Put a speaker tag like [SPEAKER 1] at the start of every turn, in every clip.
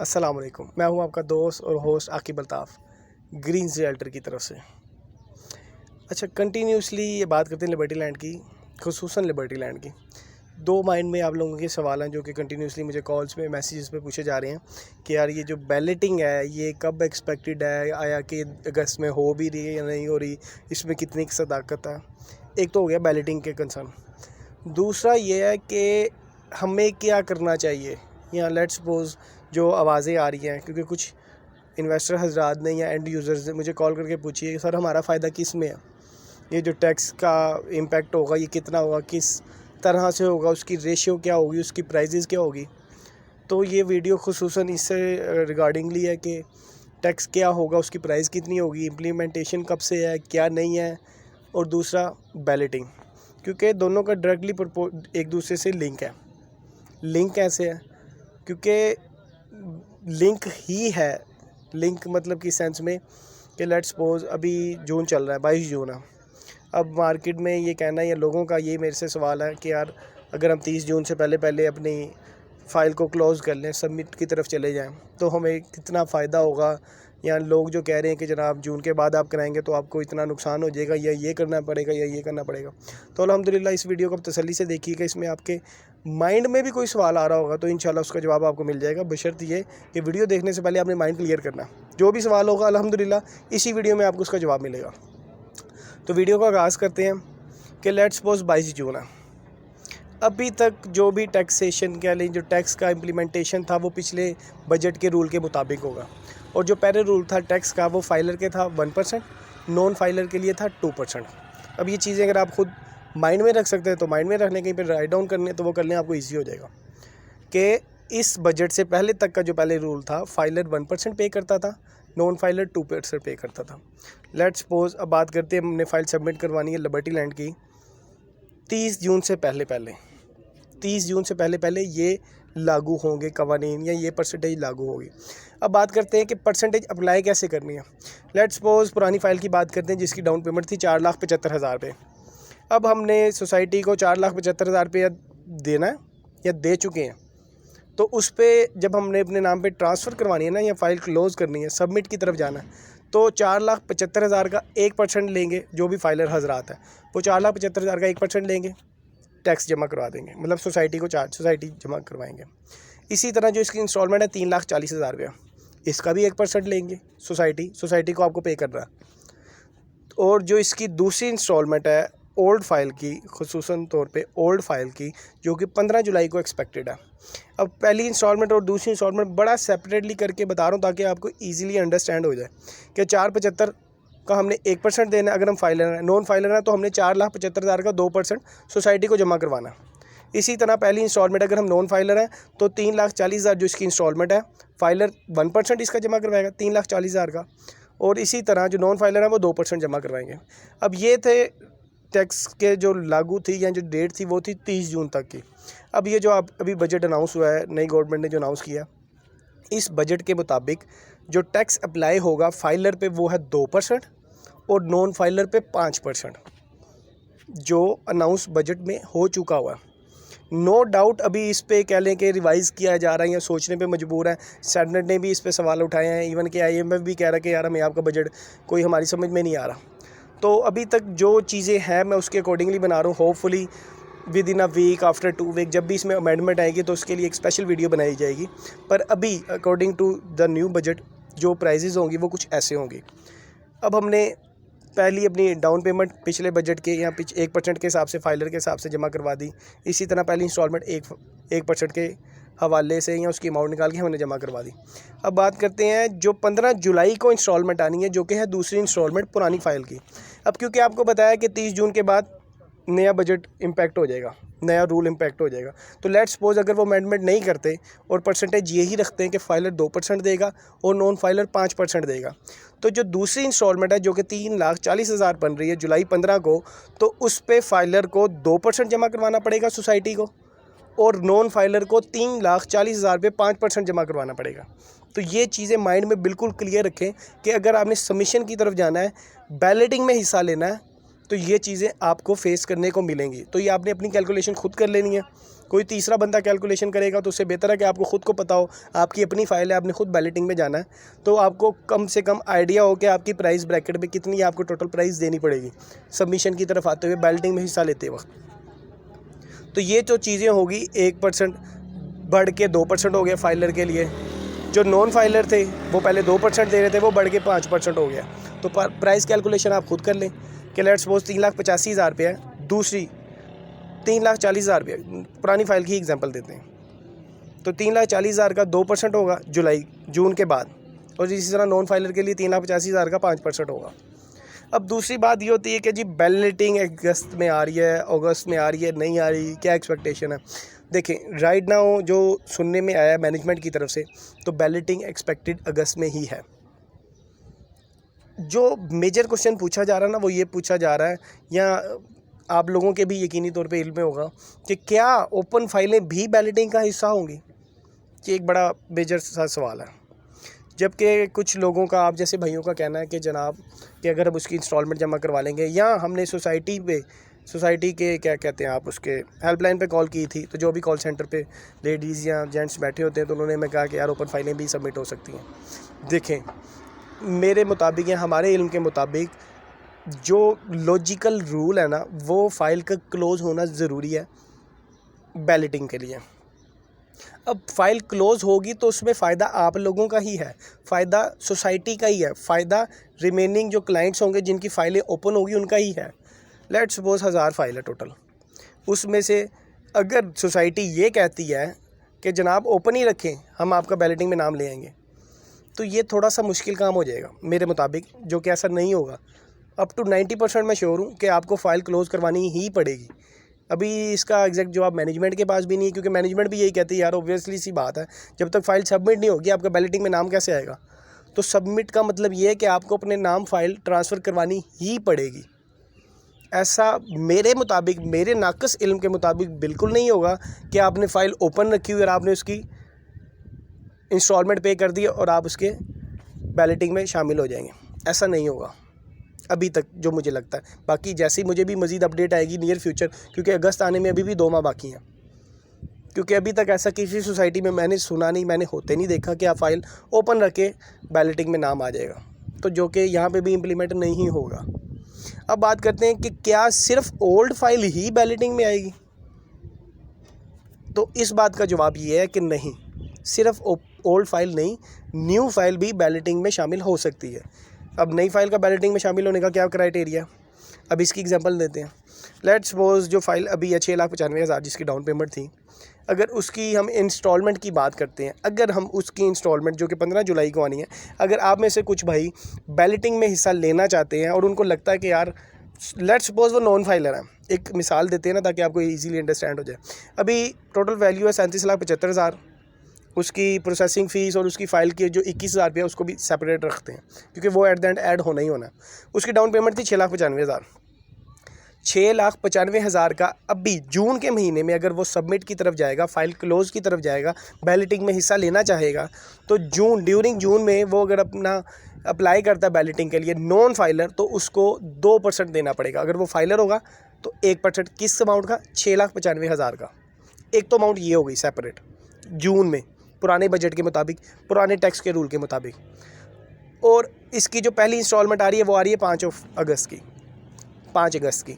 [SPEAKER 1] अस्सलाम वालेकुम। मैं हूं आपका दोस्त और host Aqib Altaf Greens Realtor की तरफ से। अच्छा, कंटिन्यूसली ये बात करते हैं लिबर्टी लैंड की, खुसूसन लिबर्टी लैंड की। दो माइंड में आप लोगों के सवाल हैं जो कि कंटिन्यूसली मुझे कॉल्स पे मैसेजेस पे पूछे जा रहे हैं कि यार ये जो बैलेटिंग है ये कब एक्सपेक्टेड है, आया कि अगस्त में हो भी रही है या नहीं हो रही, इसमें कितनी सदाकत है। एक तो हो गया बैलेटिंग के कंसर्न। दूसरा ये है कि हमें क्या करना चाहिए, या लेट्स सपोज जो आवाज़ें आ रही हैं, क्योंकि कुछ इन्वेस्टर हजरात ने या एंड यूज़र्स ने मुझे कॉल करके पूछी है कि सर हमारा फ़ायदा किस में है, ये जो टैक्स का इम्पेक्ट होगा ये कितना होगा, किस तरह से होगा, उसकी रेशियो क्या होगी, उसकी प्राइजेज़ क्या होगी। तो ये वीडियो खुसूसन इससे रिगार्डिंगली है कि टैक्स क्या होगा, उसकी प्राइस कितनी होगी, इम्प्लीमेंटेशन कब से है, क्या नहीं है, और दूसरा बैलेटिंग, क्योंकि दोनों का डायरेक्टली एक दूसरे से लिंक है। लिंक कैसे है? क्योंकि लिंक ही है, लिंक मतलब कि सेंस में कि लेट्स सपोज अभी जून चल रहा है, 22 जून है। अब मार्केट में ये कहना है या लोगों का ये मेरे से सवाल है कि यार अगर हम 30 जून से पहले अपनी फ़ाइल को क्लोज़ कर लें, सबमिट की तरफ चले जाएं, तो हमें कितना फ़ायदा होगा। या लोग जो कह रहे हैं कि जनाब जून के बाद आप कराएंगे तो आपको इतना नुकसान हो जाएगा, या ये करना पड़ेगा या ये करना पड़ेगा। तो अल्हम्दुलिल्लाह इस वीडियो को तसल्ली से देखिएगा, इसमें आपके माइंड में भी कोई सवाल आ रहा होगा तो इंशाल्लाह उसका जवाब आपको मिल जाएगा, बशर्त ये कि वीडियो देखने से पहले आपने माइंड क्लियर करना। जो भी सवाल होगा अल्हम्दुलिल्लाह इसी वीडियो में आपको उसका जवाब मिलेगा। तो वीडियो का आगाज़ करते हैं कि लेट्स सपोज 22 जून है। अभी तक जो भी टैक्सेशन कह लें, जो टैक्स का इम्प्लीमेंटेशन था वो पिछले बजट के रूल के मुताबिक होगा, और जो पहले रूल था टैक्स का वो फाइलर के था 1%, नॉन फाइलर के लिए था 2%। अब ये चीज़ें अगर आप खुद माइंड में रख सकते हैं तो माइंड में रख लें, कहीं पर राइट डाउन करने तो वो कर लें, आपको ईजी हो जाएगा कि इस बजट से पहले तक का जो पहले रूल था फाइलर 1% पे करता था, नॉन फाइलर 2% पे करता था। लेट्स सपोज अब बात करते हैं, हमने फ़ाइल सबमिट करवानी है लिबर्टी लैंड की 30 जून से पहले 30 जून से पहले ये लागू होंगे कवानीन, या ये परसेंटेज लागू होगी। अब बात करते हैं कि परसेंटेज अप्लाई कैसे करनी है। लेट्स सपोज पुरानी फ़ाइल की बात करते हैं जिसकी डाउन पेमेंट थी 4,75,000 रुपये। अब हमने सोसाइटी को 4,75,000 रुपये देना है या दे चुके हैं, तो उस पर जब हमने अपने नाम पे ट्रांसफ़र करवानी है ना, या फ़ाइल क्लोज़ करनी है, सबमिट की तरफ जाना है, तो 4,75,000 का 1% लेंगे। जो भी फाइलर हजरात है वो 4,75,000 का 1% लेंगे, टैक्स जमा करवा देंगे, मतलब सोसाइटी को सोसाइटी जमा करवाएंगे। इसी तरह जो इसकी इंस्टॉलमेंट है 3,40,000 रुपया, इसका भी 1% लेंगे सोसाइटी को आपको पे कर रहा है। और जो इसकी दूसरी इंस्टॉलमेंट है ओल्ड फाइल की, खुसूसन तौर पे ओल्ड फाइल की, जो कि 15 जुलाई को एक्सपेक्टेड है। अब पहली इंस्टॉलमेंट और दूसरी इंस्टॉलमेंट बड़ा सेपरेटली करके बता रहा हूँ ताकि आपको ईजिली अंडरस्टैंड हो जाए कि 4,75,000 का हमने 1% देना है अगर हम फाइलर हैं। नॉन फाइलर हैं तो हमने 4,75,000 का 2% सोसाइटी को जमा करवाना। इसी तरह पहली इंस्टॉलमेंट अगर हम नॉन फाइलर हैं तो 3,40,000 जो इसकी इंस्टॉलमेंट है, फाइलर 1% इसका जमा करवाएगा 3,40,000 का, और इसी तरह जो नॉन फाइलर है वो 2% जमा करवाएंगे। अब ये थे टैक्स के जो लागू थी या जो डेट थी वो थी 30 जून तक की। अब ये जो आप अभी बजट अनाउंस हुआ है, नई गवर्नमेंट ने जो अनाउंस किया, इस बजट के मुताबिक जो टैक्स अप्लाई होगा फाइलर पे वो है 2% और नॉन फाइलर पे 5%, जो अनाउंस बजट में हो चुका हुआ। नो डाउट अभी इस पे कह लें कि रिवाइज़ किया जा रहा है या सोचने पे मजबूर है। सेनेट ने भी इस पे सवाल उठाए हैं, इवन कि IMF भी कह रहा है कि यार हमें आपका बजट कोई हमारी समझ में नहीं आ रहा। तो अभी तक जो चीज़ें हैं मैं उसके अकॉर्डिंगली बना रहा हूँ। Hopefully within a week, after 2 week जब भी इसमें अमेंडमेंट आएगी तो उसके लिए एक स्पेशल वीडियो बनाई जाएगी। पर अभी according to the new budget जो प्राइजेज़ होंगी वो कुछ ऐसे होंगी। अब हमने पहली अपनी डाउन पेमेंट पिछले बजट के या 1% के हिसाब से फाइलर के हिसाब से जमा करवा दी। इसी तरह पहली इंस्टॉलमेंट 1% के हवाले से या उसकी अमाउंट निकाल के हमने जमा करवा दी। अब बात करते हैं जो 15 जुलाई को इंस्टॉलमेंट आनी है, जो कि है दूसरी इंस्टॉलमेंट पुरानी फ़ाइल की। अब क्योंकि आपको बताया कि 30 जून के बाद नया बजट इम्पैक्ट हो जाएगा, नया रूल इम्पैक्ट हो जाएगा, तो लेट्स सपोज अगर वो अमेंडमेंट नहीं करते और परसेंटेज यही रखते हैं कि फाइलर 2% देगा और नॉन फाइलर 5% देगा, तो जो दूसरी इंस्टॉलमेंट है जो कि 3,40,000 बन रही है जुलाई 15 को, तो उस पे फाइलर को 2% जमा करवाना पड़ेगा सोसाइटी को, और नॉन फाइलर को 3,40,000 पे 5% जमा करवाना पड़ेगा। तो ये चीज़ें माइंड में बिल्कुल क्लियर रखें कि अगर आपने सबमिशन की तरफ जाना है, बैलेटिंग में हिस्सा लेना है, तो ये चीज़ें आपको फेस करने को मिलेंगी। तो ये आपने अपनी कैलकुलेशन खुद कर लेनी है कोई तीसरा बंदा कैलकुलेशन करेगा तो उससे बेहतर है कि आपको ख़ुद को पता हो, आपकी अपनी फ़ाइल है, आपने खुद बैलेटिंग में जाना है, तो आपको कम से कम आइडिया हो कि आपकी प्राइस ब्रैकेट में कितनी आपको टोटल प्राइस देनी पड़ेगी सबमिशन की तरफ आते हुए, बैलेटिंग में हिस्सा लेते वक्त। तो ये जो चीज़ें होगी 1% बढ़ के 2% हो गया फाइलर के लिए। जो नॉन फाइलर थे वो पहले 2% दे रहे थे, वो बढ़ के 5% हो गया। तो प्राइस कैलकुलेशन आप खुद कर लें कि लेट्स सपोज 3,85,000 रुपये है, दूसरी 3,40,000 रुपये, पुरानी फ़ाइल की एग्जांपल देते हैं, तो 3,40,000 का 2% होगा जून के बाद, और इसी तरह नॉन फाइलर के लिए 3,85,000 का 5% होगा। अब दूसरी बात ये होती है कि जी बैलेटिंग अगस्त में आ रही है, अगस्त में आ रही है, नहीं आ रही, क्या एक्सपेक्टेशन है। देखें राइट नाउ जो सुनने में आया मैनेजमेंट की तरफ से, तो बैलेटिंग एक्सपेक्टेड अगस्त में ही है। जो मेजर क्वेश्चन पूछा जा रहा है ना, वो ये पूछा जा रहा है, या आप लोगों के भी यकीनी तौर पे इल्म में होगा कि क्या ओपन फाइलें भी बैलेटिंग का हिस्सा होंगी। ये एक बड़ा मेजर सा सवाल है, जबकि कुछ लोगों का, आप जैसे भाइयों का कहना है कि जनाब कि अगर हम उसकी इंस्टॉलमेंट जमा करवा लेंगे, या हमने सोसाइटी के क्या कहते हैं आप, उसके हेल्पलाइन पे कॉल की थी, तो जो भी कॉल सेंटर पे लेडीज़ या जेंट्स बैठे होते हैं, तो उन्होंने मैं कहा कि यार ओपन फाइलें भी सबमिट हो सकती हैं। देखें मेरे मुताबिक या हमारे इल्म के मुताबिक जो लॉजिकल रूल है ना, वो फ़ाइल का क्लोज़ होना ज़रूरी है बैलेटिंग के लिए। अब फाइल क्लोज़ होगी तो उसमें फ़ायदा आप लोगों का ही है, फ़ायदा सोसाइटी का ही है, फ़ायदा रिमेनिंग जो क्लाइंट्स होंगे जिनकी फ़ाइलें ओपन होगी उनका ही है। लेट्स सपोज 1000 फाइल है टोटल, उसमें से अगर सोसाइटी ये कहती है कि जनाब ओपन ही रखें, हम आपका बैलेटिंग में नाम ले आएंगे, तो ये थोड़ा सा मुश्किल काम हो जाएगा मेरे मुताबिक, जो कि ऐसा नहीं होगा। अप टू 90% मैं श्योर हूँ कि आपको फ़ाइल क्लोज़ करवानी ही पड़ेगी। अभी इसका एग्जैक्ट जवाब मैनेजमेंट के पास भी नहीं है, क्योंकि मैनेजमेंट भी यही कहती है यार ऑब्वियसली सी बात है, जब तक फ़ाइल सबमिट नहीं होगी आपका बैलेटिंग में नाम कैसे आएगा। तो सबमिट का मतलब ये है कि आपको अपने नाम फ़ाइल ट्रांसफ़र करवानी ही पड़ेगी। ऐसा मेरे मुताबिक, मेरे नाक़िस इल्म के मुताबिक बिल्कुल नहीं होगा कि आपने फ़ाइल ओपन रखी हुई और आपने उसकी इंस्टॉलमेंट पे कर दी और आप उसके बैलेटिंग में शामिल हो जाएंगे। ऐसा नहीं होगा अभी तक जो मुझे लगता है। बाकी जैसे ही मुझे भी मज़ीद अपडेट आएगी नियर फ्यूचर, क्योंकि अगस्त आने में अभी भी 2 माह बाकी हैं, क्योंकि अभी तक ऐसा किसी सोसाइटी में मैंने सुना नहीं, मैंने होते नहीं देखा कि आप फाइल ओपन रख के बैलेटिंग में नाम आ जाएगा, तो जो कि यहाँ पे भी इम्प्लीमेंट नहीं होगा। अब बात करते हैं कि क्या सिर्फ ओल्ड फाइल ही बैलेटिंग में आएगी, तो इस बात का जवाब ये है कि नहीं, सिर्फ ओल्ड फाइल नहीं, न्यू फाइल भी बैलेटिंग में शामिल हो सकती है। अब नई फाइल का बैलेटिंग में शामिल होने का क्या क्राइटेरिया, अब इसकी एग्जांपल देते हैं। लेट्स सपोज जो फाइल अभी है 6,95,000 जिसकी डाउन पेमेंट थी, अगर उसकी हम इंस्टॉलमेंट की बात करते हैं, अगर हम उसकी इंस्टॉलमेंट जो कि 15 जुलाई को आनी है, अगर आप में से कुछ भाई बैलेटिंग में हिस्सा लेना चाहते हैं और उनको लगता है कि यार लेट्स सपोज वो नॉन फाइलर है, एक मिसाल देते हैं ना ताकि आपको इजीली अंडरस्टैंड हो जाए। अभी टोटल वैल्यू है 37,75,000, उसकी प्रोसेसिंग फ़ीस और उसकी फ़ाइल की जो 21,000 रुपये उसको भी सेपरेट रखते हैं, क्योंकि वो एट द एंड ऐड होना ही होना है। उसकी डाउन पेमेंट थी 6,95,000। 6,95,000 का अभी जून के महीने में अगर वो सबमिट की तरफ जाएगा, फ़ाइल क्लोज़ की तरफ जाएगा, बैलेटिंग में हिस्सा लेना चाहेगा, तो ड्यूरिंग जून में वो अगर अपना अप्लाई करता है बैलेटिंग के लिए नॉन फाइलर, तो उसको 2% देना पड़ेगा। अगर वो फाइलर होगा तो 1% किस अमाउंट का, 6,95,000 का। एक तो अमाउंट ये हो गई सेपरेट जून में, पुराने बजट के मुताबिक, पुराने टैक्स के रूल के मुताबिक। और इसकी जो पहली इंस्टॉलमेंट आ रही है वो आ रही है 5 अगस्त की।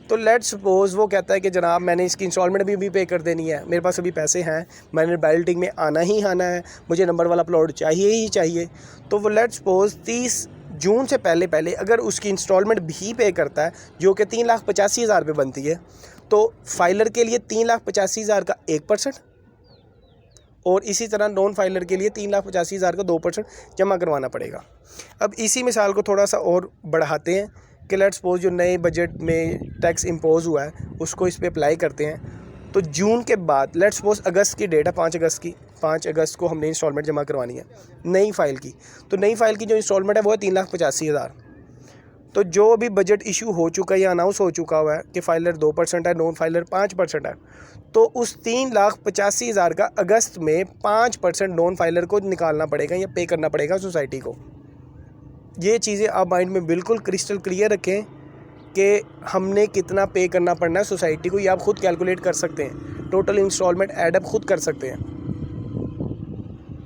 [SPEAKER 1] तो लेट्स सपोज वो कहता है कि जनाब मैंने इसकी इंस्टॉलमेंट भी पे कर देनी है, मेरे पास अभी पैसे हैं, मैंने बैलेटिंग में आना ही आना है, मुझे नंबर वाला प्लॉट चाहिए ही चाहिए। तो वो लेट्स सपोज 30 जून से पहले अगर उसकी इंस्टॉलमेंट भी पे करता है, जो कि 3,85,000 रुपये बनती है, तो फाइलर के लिए 3,85,000 का 1% और इसी तरह नॉन फाइलर के लिए 3,85,000 का 2% जमा करवाना पड़ेगा। अब इसी मिसाल को थोड़ा सा और बढ़ाते हैं कि लेट्स सपोज जो नए बजट में टैक्स इम्पोज हुआ है उसको इस पर अप्लाई करते हैं। तो जून के बाद लेट्स सपोज अगस्त की डेट है 5 अगस्त को हमने इंस्टॉलमेंट जमा करवानी है नई फ़ाइल की। तो नई फ़ाइल की जो इंस्टॉलमेंट है वो है 3,85,000। तो जो अभी बजट इशू हो चुका है या अनाउंस हो चुका हुआ है कि फाइलर 2% है, नॉन फाइलर 5% है, तो उस 3,85,000 का अगस्त में 5% नॉन फाइलर को निकालना पड़ेगा या पे करना पड़ेगा सोसाइटी को। ये चीज़ें आप माइंड में बिल्कुल क्रिस्टल क्लियर रखें कि हमने कितना पे करना पड़ना है सोसाइटी को, ये आप खुद कैलकुलेट कर सकते हैं, टोटल इंस्टॉलमेंट एडअप खुद कर सकते हैं।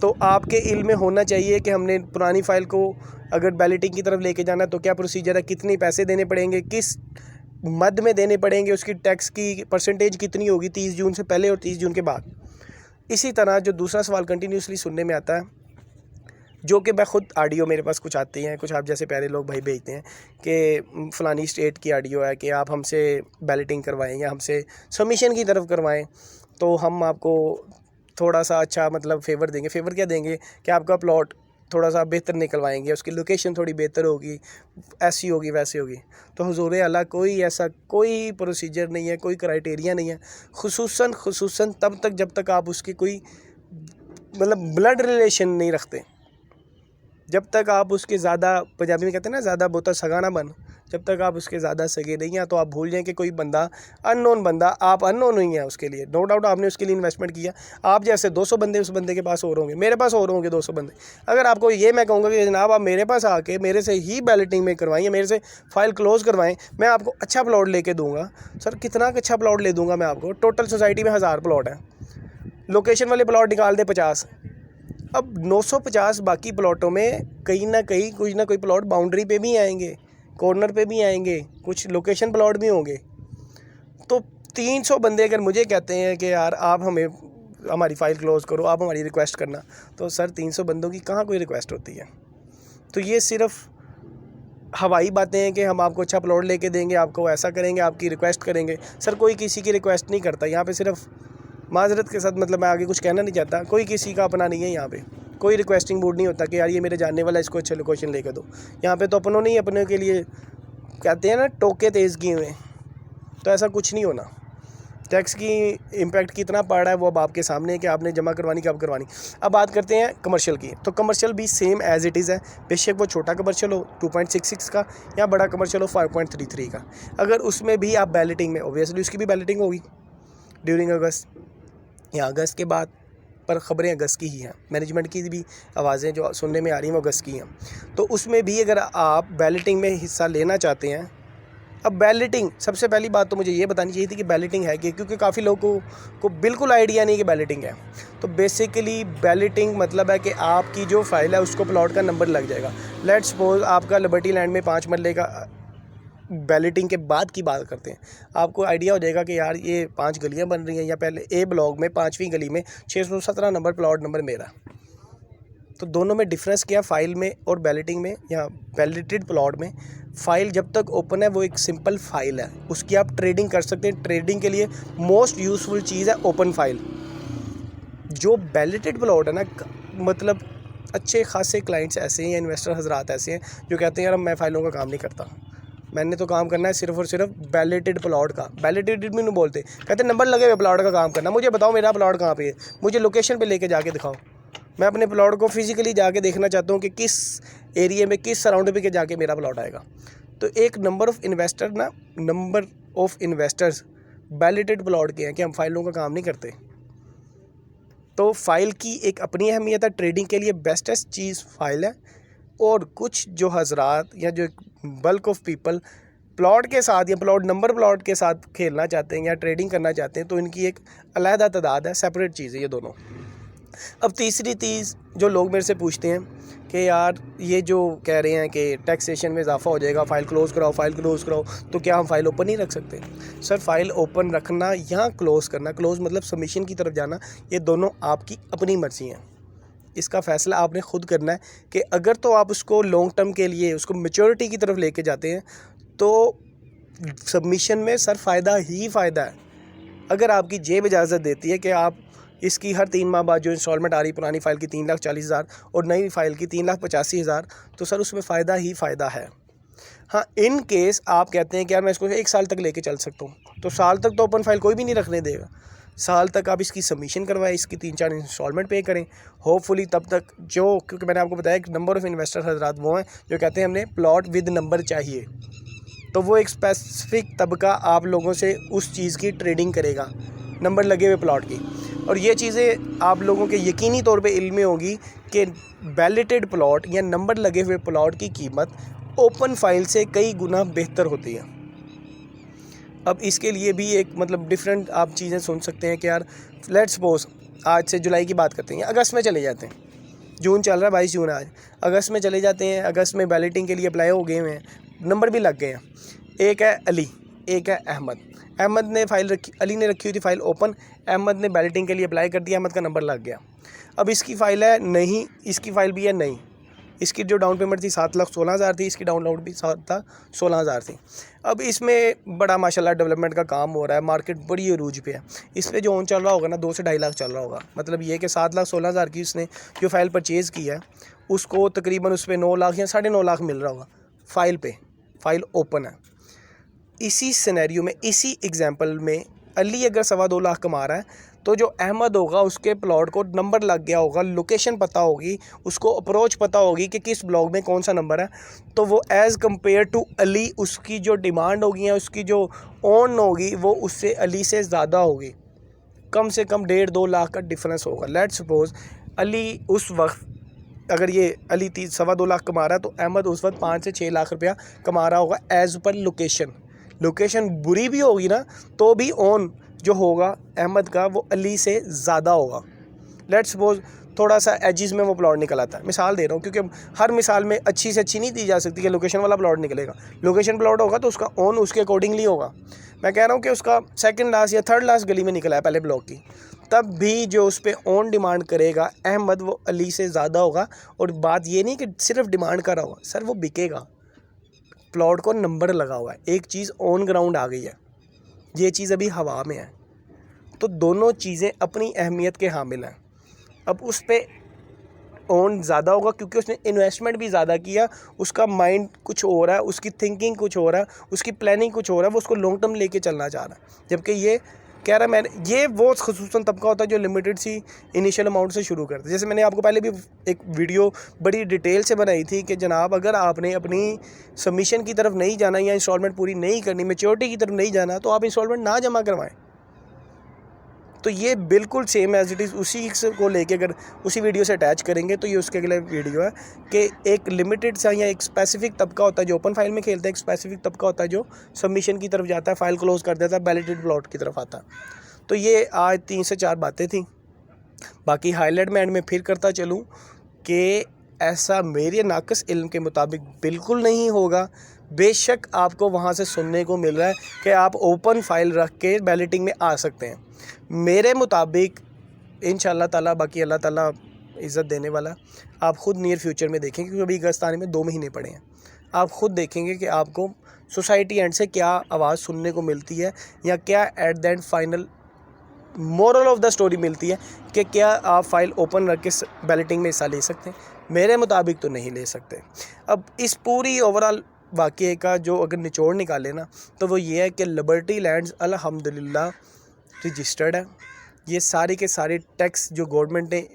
[SPEAKER 1] तो आपके इल्म में होना चाहिए कि हमने पुरानी फ़ाइल को अगर बैलेटिंग की तरफ लेके जाना तो क्या प्रोसीजर है, कितने पैसे देने पड़ेंगे, किस मद में देने पड़ेंगे, उसकी टैक्स की परसेंटेज कितनी होगी 30 जून से पहले और 30 जून के बाद। इसी तरह जो दूसरा सवाल कंटिन्यूसली सुनने में आता है, जो कि मैं ख़ुद ऑडियो मेरे पास कुछ आती हैं, कुछ आप जैसे प्यारे लोग भाई भेजते हैं कि फ़लानी स्टेट की ऑडियो है कि आप हमसे बैलेटिंग करवाएं या हमसे सबमिशन की तरफ करवाएं तो हम आपको थोड़ा सा अच्छा मतलब फेवर देंगे। फेवर क्या देंगे कि आपका प्लॉट थोड़ा सा बेहतर निकलवाएंगे, उसकी लोकेशन थोड़ी बेहतर होगी, ऐसी होगी वैसी होगी। तो हुजूर अल्लाह कोई ऐसा कोई प्रोसीजर नहीं है, कोई क्राइटेरिया नहीं है, खुसूसन तब तक जब तक आप उसकी कोई मतलब ब्लड रिलेशन नहीं रखते, जब तक आप उसके ज़्यादा, पंजाबी में कहते हैं ना ज़्यादा बोता सगा ना बन, जब तक आप उसके ज़्यादा सगे नहीं हैं तो आप भूल जाएं कि कोई बंदा अननोन बंदा, आप अननोन नहीं है उसके लिए। नो डाउट आपने उसके लिए इन्वेस्टमेंट किया, आप जैसे 200 बंदे उस बंदे के पास और होंगे, मेरे पास और होंगे 200 बंदे। अगर आपको ये मैं कहूँगा कि जनाब आप मेरे पास आके मेरे से ही बैलेटिंग में करवाएं, मेरे से फ़ाइल क्लोज़ करवाएं, मैं आपको अच्छा प्लॉट लेके दूँगा। सर कितना अच्छा प्लॉट ले दूँगा मैं आपको? टोटल सोसाइटी में 1000 प्लॉट है, लोकेशन वाले प्लॉट निकाल दे 50। अब 950 बाकी प्लॉटों में कहीं ना कहीं कुछ ना कोई प्लॉट बाउंड्री पे भी आएंगे, कॉर्नर पे भी आएंगे, कुछ लोकेशन प्लॉट भी होंगे। तो 300 बंदे अगर मुझे कहते हैं कि यार आप हमें हमारी फ़ाइल क्लोज़ करो, आप हमारी रिक्वेस्ट करना, तो सर 300 बंदों की कहाँ कोई रिक्वेस्ट होती है? तो ये सिर्फ हवाई बातें हैं कि हम आपको अच्छा प्लॉट लेके देंगे, आपको ऐसा करेंगे, आपकी रिक्वेस्ट करेंगे। सर कोई किसी की रिक्वेस्ट नहीं करता यहाँ पे, सिर्फ माजरत के साथ मतलब मैं आगे कुछ कहना नहीं चाहता, कोई किसी का अपना नहीं है यहाँ पे, कोई रिक्वेस्टिंग बोर्ड नहीं होता कि यार ये मेरे जानने वाला, इसको अच्छा लोकेशन लेकर दो। यहाँ पे तो अपनों नहीं, अपने के लिए कहते हैं ना टोके तेज़ किए हुए, तो ऐसा कुछ नहीं होना। टैक्स की इम्पैक्ट कितना पड़ रहा है वो अब आपके सामने है कि आपने जमा करवानी कब करवानी। अब बात करते हैं कमर्शियल की, तो कमर्शियल भी सेम एज़ इट इज़ है, बेशक वो छोटा कमर्शियल हो 2.66 का या बड़ा कमर्शियल हो 5.33 का। अगर उसमें भी आप बैलेटिंग में, ओबियसली उसकी भी बैलेटिंग होगी ड्यूरिंग अगस्त या अगस्त के बाद, पर ख़बरें अगस्त की ही हैं, मैनेजमेंट की भी आवाज़ें जो सुनने में आ रही हैं वो अगस्त की हैं। तो उसमें भी अगर आप बैलेटिंग में हिस्सा लेना चाहते हैं, अब बैलेटिंग, सबसे पहली बात तो मुझे ये बतानी चाहिए थी कि बैलेटिंग है कि, क्योंकि काफ़ी लोगों को बिल्कुल आइडिया नहीं कि बैलेटिंग है। तो बेसिकली बैलेटिंग मतलब है कि आपकी जो फाइल है उसको प्लॉट का नंबर लग जाएगा। लेट्स सपोज आपका लिबर्टी लैंड में 5 मरले का, बैलेटिंग के बाद की बात करते हैं, आपको आइडिया हो जाएगा कि यार ये 5 गलियां बन रही हैं, या पहले ए ब्लॉक में 5वीं गली में 617 नंबर प्लॉट नंबर मेरा। तो दोनों में डिफरेंस क्या, फ़ाइल में और बैलेटिंग में या बैलेटेड प्लॉट में? फ़ाइल जब तक ओपन है वो एक सिंपल फ़ाइल है, उसकी आप ट्रेडिंग कर सकते हैं। ट्रेडिंग के लिए मोस्ट यूज़फुल चीज़ है ओपन फ़ाइल। जो बैलेटेड प्लॉट है ना, मतलब अच्छे खासे क्लाइंट्स ऐसे हैं या इन्वेस्टर हजरात ऐसे हैं जो कहते हैं यार मैं फ़ाइलों का काम नहीं करता, मैंने तो काम करना है सिर्फ और सिर्फ बैलेटेड प्लॉट का। बैलेटेड भी नहीं बोलते, कहते नंबर लगे हुए प्लॉट का काम करना। मुझे बताओ मेरा प्लॉट कहाँ पे है, मुझे लोकेशन पे लेके जाके दिखाओ, मैं अपने प्लॉट को फिजिकली जाके देखना चाहता हूँ कि किस एरिया में, किस सराउंड पे के जाके मेरा प्लॉट आएगा। तो एक number of investors balloted plot के हैं कि हम फाइलों का काम नहीं करते। तो फ़ाइल की एक अपनी अहमियत है, ट्रेडिंग के लिए बेस्टेस्ट चीज़ फ़ाइल है। और कुछ जो हजरात या जो बल्क ऑफ पीपल प्लॉट के साथ या प्लॉट के साथ खेलना चाहते हैं या ट्रेडिंग करना चाहते हैं, तो इनकी एक अलहदा तादाद है, सेपरेट चीज़ है ये दोनों। अब तीसरी चीज़ जो लोग मेरे से पूछते हैं कि यार ये जो कह रहे हैं कि टैक्सेशन में इजाफा हो जाएगा, फ़ाइल क्लोज़ कराओ, तो क्या हम फ़ाइल ओपन नहीं रख सकते? सर फ़ाइल ओपन रखना या क्लोज़ करना, क्लोज़ मतलब सबमिशन की तरफ जाना, ये दोनों आपकी अपनी मर्ज़ी हैं। इसका फ़ैसला आपने ख़ुद करना है कि अगर तो आप उसको लॉन्ग टर्म के लिए उसको मैच्योरिटी की तरफ लेके जाते हैं तो सबमिशन में सर फ़ायदा ही फ़ायदा है। अगर आपकी जेब इजाज़त देती है कि आप इसकी हर 3 माह बाद जो इंस्टॉलमेंट आ रही पुरानी फ़ाइल की 3,40,000 और नई फ़ाइल की 3,85,000, तो सर उसमें फ़ायदा ही फ़ायदा है। हाँ, इन केस आप कहते हैं कि यार मैं इसको 1 साल तक लेके चल सकता हूँ, तो साल तक तो ओपन फ़ाइल कोई भी नहीं रखने देगा। साल तक आप इसकी सबमिशन करवाएं, इसकी 3-4 इंस्टॉलमेंट पे करें, होपफुली तब तक जो, क्योंकि मैंने आपको बताया एक नंबर ऑफ़ इन्वेस्टर हजरात वो हैं जो कहते हैं हमने प्लॉट विद नंबर चाहिए, तो वो एक स्पेसिफिक तबका आप लोगों से उस चीज़ की ट्रेडिंग करेगा, नंबर लगे हुए प्लॉट की। और ये चीज़ें आप लोगों के यकीनी तौर पे इल्म में होगी कि बैलेटेड प्लॉट या नंबर लगे हुए प्लॉट की कीमत ओपन फ़ाइल से कई गुना बेहतर होती है। अब इसके लिए भी एक मतलब डिफरेंट आप चीज़ें सुन सकते हैं कि यार लेट्स सपोज आज से जुलाई की बात करते हैं, अगस्त में चले जाते हैं, जून चल रहा है, 22 जून आज, अगस्त में चले जाते हैं, अगस्त में बैलेटिंग के लिए अप्लाई हो गए हैं, नंबर भी लग गए हैं। एक है अली, एक है अहमद। अहमद ने फ़ाइल रखी, अली ने रखी हुई थी फ़ाइल ओपन, अहमद ने बैलेटिंग के लिए अप्लाई कर दिया, अहमद का नंबर लग गया। अब इसकी फ़ाइल है नहीं, इसकी फ़ाइल भी है नहीं, इसकी जो डाउन पेमेंट थी 7,16,000 थी, इसकी डाउनलोड भी 7,16,000 थी। अब इसमें बड़ा माशाल्लाह डेवलपमेंट का काम हो रहा है, मार्केट बड़ी अरूज पे है। इस पर जो ऑन चल रहा होगा ना 2 से 2.5 लाख चल रहा होगा। मतलब ये कि 7,16,000 की उसने जो फ़ाइल परचेज़ की है उसको तकरीबन उस पर 9 लाख या 9.5 लाख मिल रहा होगा फ़ाइल पे, फ़ाइल ओपन है। इसी सिनेरियो में, इसी एग्जांपल में अली अगर 2.25 लाख कमा रहा है तो जो अहमद होगा उसके प्लॉट को नंबर लग गया होगा, लोकेशन पता होगी, उसको अप्रोच पता होगी कि किस ब्लॉक में कौन सा नंबर है, तो वो एज़ कम्पेयर टू अली उसकी जो डिमांड होगी या उसकी जो ओन होगी वो उससे अली से ज़्यादा होगी। कम से कम 1.5-2 लाख का डिफरेंस होगा। लेट्स सपोज अली उस वक्त, अगर ये अली 2.25 लाख कमा रहा है तो अहमद उस वक्त 5 से 6 लाख रुपया कमा रहा होगा एज़ पर लोकेशन। लोकेशन बुरी भी होगी ना तो भी ऑन जो होगा अहमद का वो अली से ज़्यादा होगा। लेट्स सपोज थोड़ा सा एजिज़ में वो प्लॉट निकल आता है, मिसाल दे रहा हूँ क्योंकि हर मिसाल में अच्छी से अच्छी नहीं दी जा सकती कि लोकेशन वाला प्लॉट निकलेगा। लोकेशन प्लॉट होगा तो उसका ऑन उसके अकॉर्डिंगली होगा। मैं कह रहा हूँ कि उसका सेकंड लास्ट या थर्ड लास्ट गली में निकला है पहले ब्लॉक की, तब भी जो उस पर ऑन डिमांड करेगा अहमद वो अली से ज़्यादा होगा। और बात ये नहीं कि सिर्फ डिमांड कर रहा होगा, सर वो बिकेगा, प्लॉट को नंबर लगा हुआ है, एक चीज़ ऑन ग्राउंड आ गई है, ये चीज़ अभी हवा में है। तो दोनों चीज़ें अपनी अहमियत के हामिल हैं। अब उस पर ऑन ज़्यादा होगा क्योंकि उसने इन्वेस्टमेंट भी ज़्यादा किया, उसका माइंड कुछ हो रहा है, उसकी थिंकिंग कुछ हो रहा है, उसकी प्लानिंग कुछ हो रहा है, वो उसको लॉन्ग टर्म लेके चलना चाह रहा है। जबकि ये कह रहा है मैंने, ये वो खुसूसन तबका होता है जो लिमिटेड सी इनिशियल अमाउंट से शुरू करता है। जैसे मैंने आपको पहले भी एक वीडियो बड़ी डिटेल से बनाई थी कि जनाब अगर आपने अपनी सबमिशन की तरफ नहीं जाना या इंस्टॉलमेंट पूरी नहीं करनी, मैच्योरिटी की तरफ नहीं जाना, तो आप इंस्टॉलमेंट ना जमा करवाएं। तो ये बिल्कुल सेम एज इट इज़ उसी को लेके अगर उसी वीडियो से अटैच करेंगे तो ये उसके अगले वीडियो है कि एक लिमिटेड सा या एक स्पेसिफिक तबका होता है जो ओपन फाइल में खेलता है, एक स्पेसिफिक तबका होता है जो सबमिशन की तरफ जाता है, फाइल क्लोज कर देता है, बैलेटेड प्लॉट की तरफ आता है। तो ये आज 3 से 4 बातें थी। बाकी हाईलाइट मैं एंड में फिर करता चलूँ कि ऐसा मेरे नाक़िस इल्म के मुताबिक बिल्कुल नहीं होगा। बेशक आपको वहाँ से सुनने को मिल रहा है कि आप ओपन फाइल रख के बैलेटिंग में आ सकते हैं। मेरे मुताबिक इंशाअल्लाह ताला, बाकी अल्लाह ताला इज़्ज़त देने वाला, आप ख़ुद नियर फ्यूचर में देखेंगे क्योंकि अभी अगस्त आने में 2 महीने पड़े हैं। आप ख़ुद देखेंगे कि आपको सोसाइटी एंड से क्या आवाज़ सुनने को मिलती है या क्या at the end final moral of the story मिलती है कि क्या आप फाइल ओपन रख के बैलेटिंग में हिस्सा ले सकते हैं। मेरे मुताबिक तो नहीं ले सकते। अब इस पूरी ओवरऑल वाक़े का जो अगर निचोड़ निकाले ना तो वो ये है कि लिबर्टी लैंड्स अल्हम्दुलिल्लाह रजिस्टर्ड है। ये सारे के सारे टैक्स जो गवर्नमेंट ने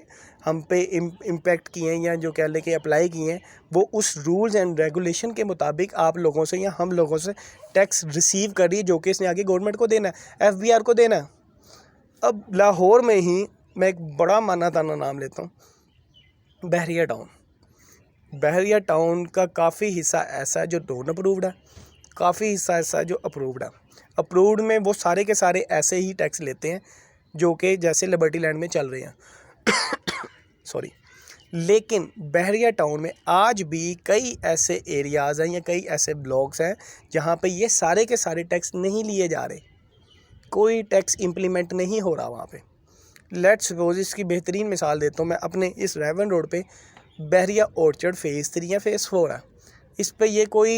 [SPEAKER 1] हम पे इम्पेक्ट किए हैं या जो कह लें कि अप्लाई किए हैं वो उस रूल्स एंड रेगुलेशन के मुताबिक आप लोगों से या हम लोगों से टैक्स रिसीव कर रही है, जो कि इसने आगे गवर्नमेंट को देना है, FBR को देना है। अब लाहौर में ही मैं एक बड़ा माना ताना नाम लेता हूँ, बहरिया टाउन। बहरिया टाउन का काफ़ी हिस्सा ऐसा है जो नॉन अप्रूव्ड है, काफ़ी हिस्सा ऐसा है जो अप्रूव्ड है। अप्रूव्ड में वो सारे के सारे ऐसे ही टैक्स लेते हैं जो कि जैसे लिबर्टी लैंड में चल रहे हैं सॉरी। लेकिन बहरिया टाउन में आज भी कई ऐसे एरियाज़ हैं या कई ऐसे ब्लॉक्स हैं जहाँ पे ये सारे के सारे टैक्स नहीं लिए जा रहे, कोई टैक्स इम्प्लीमेंट नहीं हो रहा वहाँ पे। लेट्स सपोज इसकी बेहतरीन मिसाल देता हूँ मैं, अपने इस रेवन रोड पे बहरिया ऑर्चर्ड फ़ेज़ 3 या फ़ेज़ 4 है, इस पे ये कोई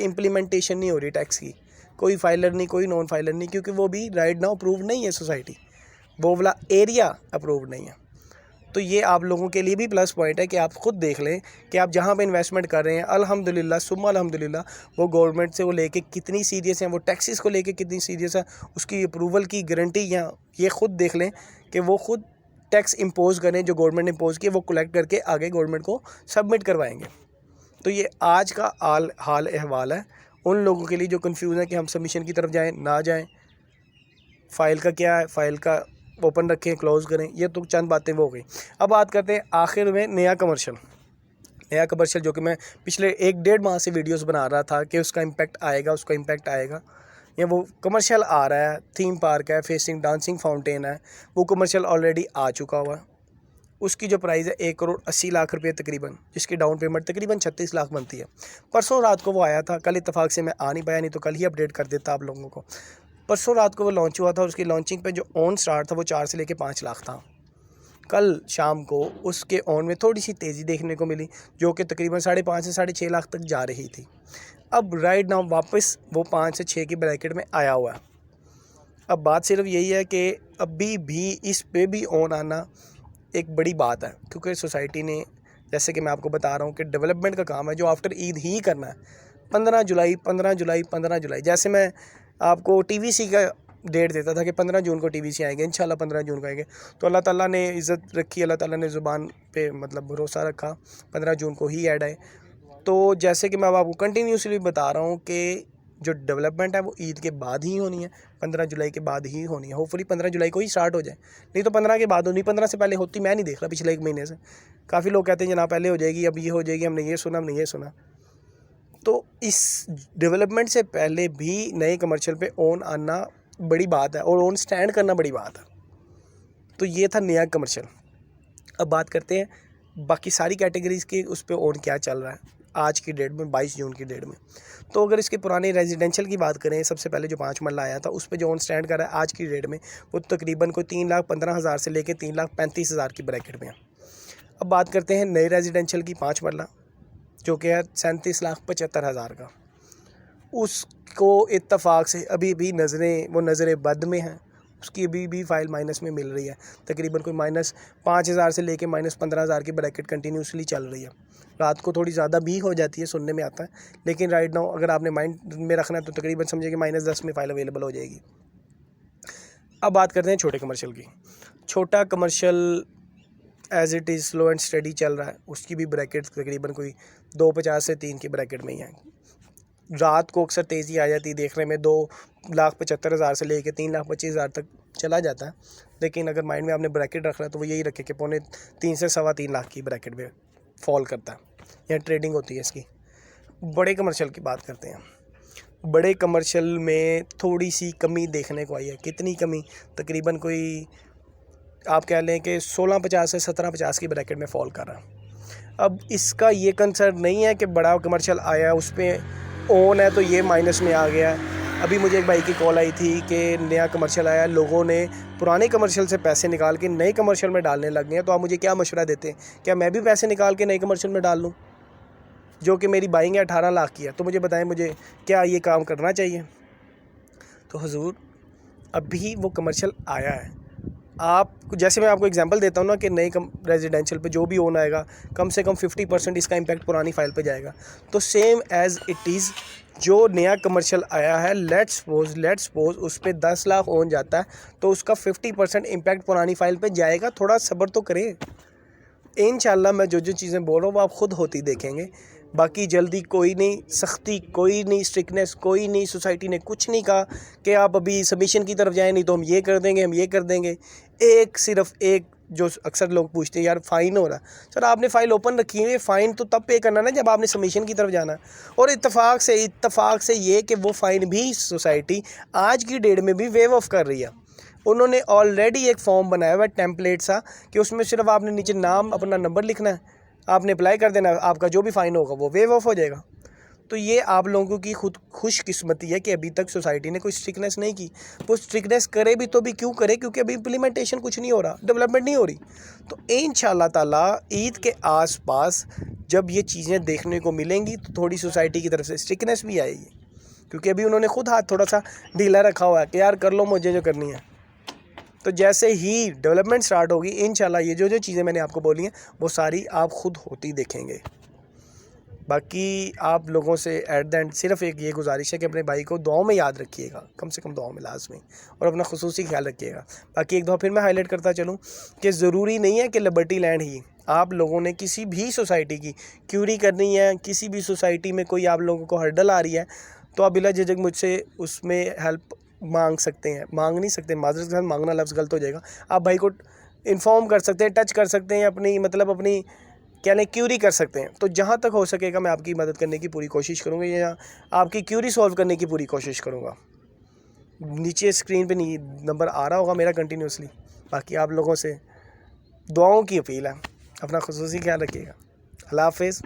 [SPEAKER 1] इम्प्लीमेंटेशन नहीं हो रही टैक्स की, कोई फाइलर नहीं, कोई नॉन फाइलर नहीं, क्योंकि वो भी राइट नाउ अप्रूव नहीं है सोसाइटी, वो वाला एरिया अप्रूव नहीं है। तो ये आप लोगों के लिए भी प्लस पॉइंट है कि आप ख़ुद देख लें कि आप जहाँ पे इन्वेस्टमेंट कर रहे हैं अल्हम्दुलिल्लाह सुम्मा अल्हम्दुलिल्लाह वो गवर्नमेंट से वो लेके कितनी सीरियस हैं, वो टैक्सेस को लेके कितनी सीरियस है, उसकी अप्रूवल की गारंटी या ये ख़ुद देख लें कि वो ख़ुद टैक्स इम्पोज़ करें जो गवर्नमेंट ने इम्पोज़ किए, वो कलेक्ट करके आगे गवर्नमेंट को सबमिट करवाएंगे। तो ये आज का हाल अहवाल है उन लोगों के लिए जो कन्फ्यूज़ है कि हम सबमिशन की तरफ जाएँ ना जाएँ, फ़ाइल का क्या है, फ़ाइल का ओपन रखें क्लोज़ करें, ये तो चंद बातें वो हो गई। अब बात करते हैं आखिर में नया कमर्शियल जो कि मैं पिछले 1-1.5 माह से वीडियोस बना रहा था कि उसका इम्पैक्ट आएगा, उसका इम्पैक्ट आएगा। या वो कमर्शियल आ रहा है, थीम पार्क है, फेसिंग डांसिंग फाउंटेन है, वो कमर्शियल ऑलरेडी आ चुका हुआ है। उसकी जो प्राइस है 1,80,00,000 रुपये तकरीबन, जिसकी डाउन पेमेंट तकरीबन 36 लाख बनती है। परसों रात को वो आया था, कल इत्तेफाक से मैं आ नहीं पाया, नहीं तो कल ही अपडेट कर देता आप लोगों को। परसों रात को वो लॉन्च हुआ था और उसकी लॉन्चिंग पे जो ऑन स्टार्ट था वो 4 से लेके 5 लाख था। कल शाम को उसके ऑन में थोड़ी सी तेज़ी देखने को मिली, जो कि तकरीबन 5.5 से 6.5 लाख तक जा रही थी। अब राइट नाउ वापस वो 5 से 6 की ब्रैकेट में आया हुआ है। अब बात सिर्फ यही है कि अभी भी इस पे भी ऑन आना एक बड़ी बात है, क्योंकि सोसाइटी ने, जैसे कि मैं आपको बता रहा हूँ कि डेवलपमेंट का काम है जो आफ्टर ईद ही करना है। 15 जुलाई 15 जुलाई 15 जुलाई, जैसे मैं आपको टीवीसी का डेट देता था कि 15 जून को टीवीसी आएंगे, इंशाल्लाह 15 जून को आएंगे, तो अल्लाह ताला ने इज़्ज़त रखी, अल्लाह ताला ने ज़ुबान पे मतलब भरोसा रखा, 15 जून को ही ऐड आए। तो जैसे कि मैं अब आपको कंटिन्यूसली बता रहा हूँ कि जो डेवलपमेंट है वो ईद के बाद ही होनी है, 15 जुलाई के बाद ही होनी है। होपफुली 15 जुलाई को ही स्टार्ट हो जाए, नहीं तो 15 के बाद होनी, 15 से पहले होती मैं नहीं देख रहा पिछले 1 महीने से। काफ़ी लोग कहते हैं जनाब पहले हो जाएगी, अब ये हो जाएगी, हमने ये सुना, हमने ये सुना। तो इस डेवलपमेंट से पहले भी नए कमर्शियल पे ऑन आना बड़ी बात है और ऑन स्टैंड करना बड़ी बात है। तो ये था नया कमर्शियल। अब बात करते हैं बाकी सारी कैटेगरीज़ के, उस पर ऑन क्या चल रहा है आज की डेट में, 22 जून की डेट में। तो अगर इसके पुराने रेजिडेंशियल की बात करें, सबसे पहले जो 5 मरला आया था उस पर जो ऑन स्टैंड कर रहा है आज की डेट में, वो तकरीबन कोई 3,15,000 से लेकर 3,35,000 की ब्रैकेट में है। अब बात करते हैं नए रेजिडेंशियल की 5 मरला, जो कि है 37,75,000 का। उसको इत्तफाक से अभी भी नज़रें बद में हैं, उसकी अभी भी फाइल माइनस में मिल रही है, तकरीबन कोई -5,000 से लेके -15,000 की ब्रैकेट कंटिन्यूसली चल रही है। रात को थोड़ी ज़्यादा भी हो जाती है, सुनने में आता है, लेकिन राइट नाउ अगर आपने माइंड में रखना है तो तकरीबन समझिए कि -10 में फ़ाइल अवेलेबल हो जाएगी। अब बात करते हैं छोटे कमर्शियल की। छोटा commercial as it is slow and study चल रहा है, उसकी भी ब्रैकेट तकरीबन कोई 250 से 3 की ब्रैकेट में ही है। रात को अक्सर तेज़ी आ जाती है देखने में, 2,75,000 से लेके 3,25,000 तक चला जाता है, लेकिन अगर माइंड में आपने ब्रैकेट रखना है तो वो यही रखे कि 2.25 से 3.25 लाख की ब्रैकेट में फॉल करता है, यहाँ ट्रेडिंग होती है इसकी। बड़े कमर्शियल की बात करते हैं। बड़े कमर्शियल में थोड़ी सी कमी देखने को आई है। कितनी कमी? तकरीबन कोई आप कह लें कि 16.50 से 17.50 की ब्रैकेट में फॉल कर रहा है। अब इसका ये कंसर्न नहीं है कि बड़ा कमर्शियल आया उस पर ऑन है तो ये माइनस में आ गया। अभी मुझे एक भाई की कॉल आई थी कि नया कमर्शियल आया, लोगों ने पुराने कमर्शियल से पैसे निकाल के नए कमर्शियल में डालने लग गए हैं, तो आप मुझे क्या मशवरा देते हैं? क्या मैं भी पैसे निकाल के नए कमर्शियल में डाल लूँ, जो कि मेरी बाइंग है 18 लाख की है? तो मुझे बताएं, मुझे क्या ये काम करना चाहिए? तो हुजूर, अभी वो कमर्शियल आया है, आप जैसे मैं आपको एग्जांपल देता हूँ ना कि नए रेजिडेंशियल पे जो भी ओन आएगा कम से कम 50% इसका इम्पैक्ट पुरानी फाइल पे जाएगा। तो सेम एज़ इट इज़ जो नया कमर्शियल आया है, लेट्स सपोज उस पर 10 लाख ओन जाता है तो उसका 50% इम्पैक्ट पुरानी फाइल पे जाएगा। थोड़ा सब्र तो करें, इंशाल्लाह मैं जो चीज़ें बोल रहा हूँ वो आप खुद होती देखेंगे। बाकी जल्दी कोई नहीं, सख्ती कोई नहीं, स्ट्रिक्टनेस कोई नहीं। सोसाइटी ने कुछ नहीं कहा कि आप अभी सबमिशन की तरफ जाएं, नहीं तो हम ये कर देंगे, हम ये कर देंगे। सिर्फ एक जो अक्सर लोग पूछते हैं, यार फ़ाइन हो रहा, सर आपने फ़ाइल ओपन रखी है, फ़ाइन तो तब पे करना ना जब आपने सबमिशन की तरफ जाना। और इत्तफाक से ये कि वो फ़ाइन भी सोसाइटी आज की डेट में भी वेव ऑफ कर रही है। उन्होंने ऑलरेडी एक फॉर्म बनाया हुआ है टेम्पलेट सा, कि उसमें सिर्फ आपने नीचे नाम, अपना नंबर लिखना है, आपने अप्लाई कर देना, आपका जो भी फ़ाइन होगा वो वेव ऑफ हो जाएगा। तो ये आप लोगों की खुद खुशकिस्मती है कि अभी तक सोसाइटी ने कोई स्ट्रिक्टनेस नहीं की। वो स्ट्रिक्टनेस करे भी तो भी क्यों करे? क्योंकि अभी इम्प्लीमेंटेशन कुछ नहीं हो रहा, डेवलपमेंट नहीं हो रही। तो इंशाल्लाह ताला ईद के आसपास जब ये चीज़ें देखने को मिलेंगी तो थोड़ी सोसाइटी की तरफ से स्ट्रिक्टनेस भी आएगी, क्योंकि अभी उन्होंने खुद हाथ थोड़ा सा ढीला रखा हुआ है कि यार कर लो मुझे जो करनी है। तो जैसे ही डेवलपमेंट स्टार्ट होगी इंशाल्लाह ये जो चीज़ें मैंने आपको बोली हैं वो सारी आप खुद होती देखेंगे। बाकी आप लोगों से एट द एंड सिर्फ एक ये गुजारिश है कि अपने भाई को दुआओं में याद रखिएगा, कम से कम दुआओं में लाजमी, और अपना खुसूसी ख्याल रखिएगा। बाकी एक दफ़ा फिर मैं हाईलाइट करता चलूँ कि ज़रूरी नहीं है कि लिबर्टी लैंड ही आप लोगों ने किसी भी सोसाइटी की क्यूरी करनी है, किसी भी सोसाइटी में कोई आप लोगों को हर्डल आ रही है तो आप बिला झिझक मुझसे उसमें हेल्प मांग सकते हैं। मांग नहीं सकते, माजरत के साथ मांगना लफ्ज़ गलत हो जाएगा। आप भाई को इन्फॉर्म कर सकते हैं, टच कर सकते हैं, अपनी क्या नहीं क्यूरी कर सकते हैं। तो जहाँ तक हो सकेगा मैं आपकी मदद करने की पूरी कोशिश करूँगा या आपकी क्यूरी सॉल्व करने की पूरी कोशिश करूँगा। नीचे स्क्रीन पे नहीं नंबर आ रहा होगा मेरा कंटिन्यूसली। बाकी आप लोगों से दुआओं की अपील है, अपना खुसूसी ख्याल रखिएगा। अल्लाह हाफिज़।